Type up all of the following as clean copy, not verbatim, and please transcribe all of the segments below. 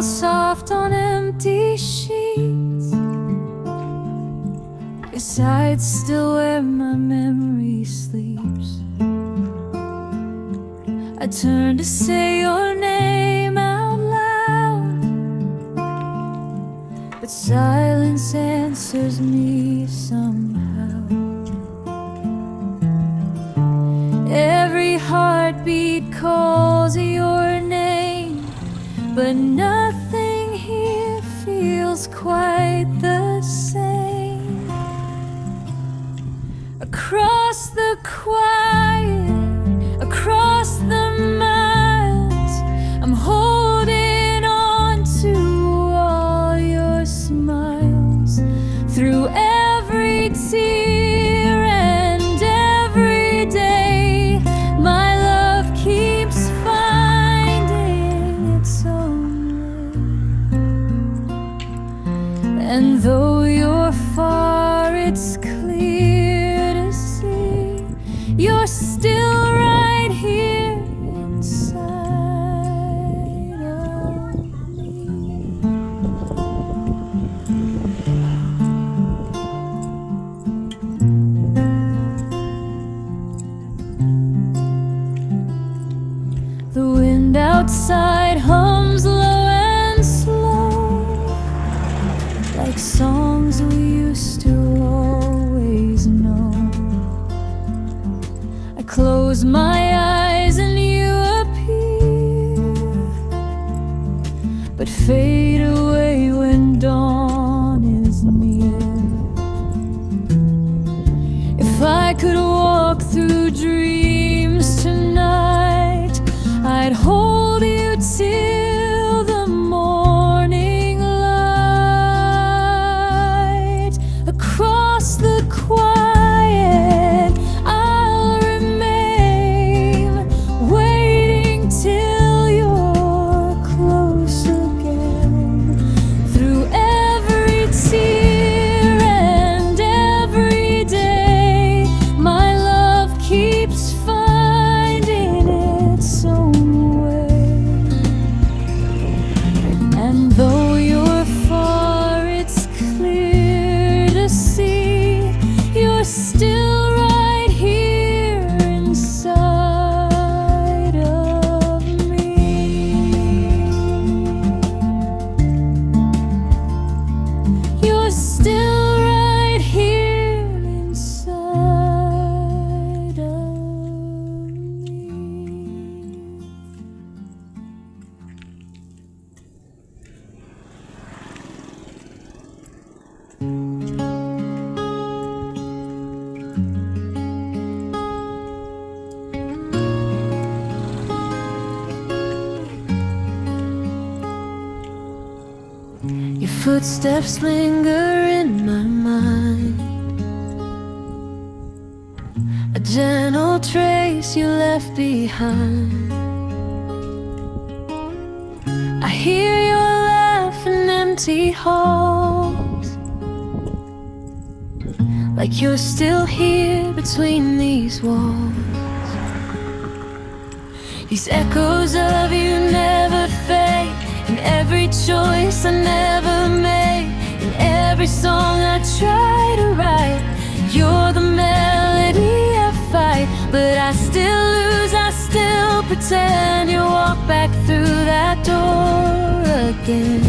soft on empty sheets. Your side's still where my memory sleeps. I turn to say your name out loud, but silence answers me somehow. Every heartbeat calls your name, but nothing here feels quite the same. Across the quiet, across the miles, I'm holding on to all your smiles. Through every tear and every day, my love keeps finding its own way. And though you're far, it's clear to see you're still right here inside of me. The wind outside hums low and slow, like songs we used to always know. I close my eyes and you appear, but fade away when dawn is near. If I could walk through dreams tonight, I'd hold you till the morning light. Across the quiet, I'll remain, waiting till you're close again. Through every tear and every day, my love keeps finding its own way. And though you're far, it's clear to see you're still right here inside of me. You're still right here inside of me. Your footsteps linger in my mind, a gentle trace you left behind. I hear your laugh in empty halls, like you're still here between these walls. These echoes of you never fade, in every choice I never made, in every song I try to write. You're the melody I fight, but I still lose, I still pretend. You walk back through that door again.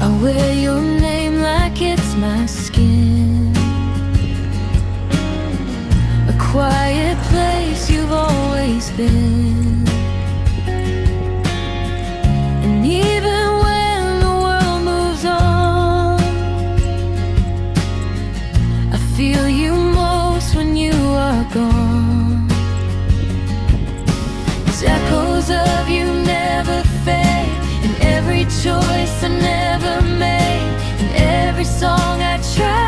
I wear your name like it's my skin, a quiet place you've always been. And even when the world moves on, I feel you most when you are gone. These echoes of you never fade, in every choice I never made, in every song I try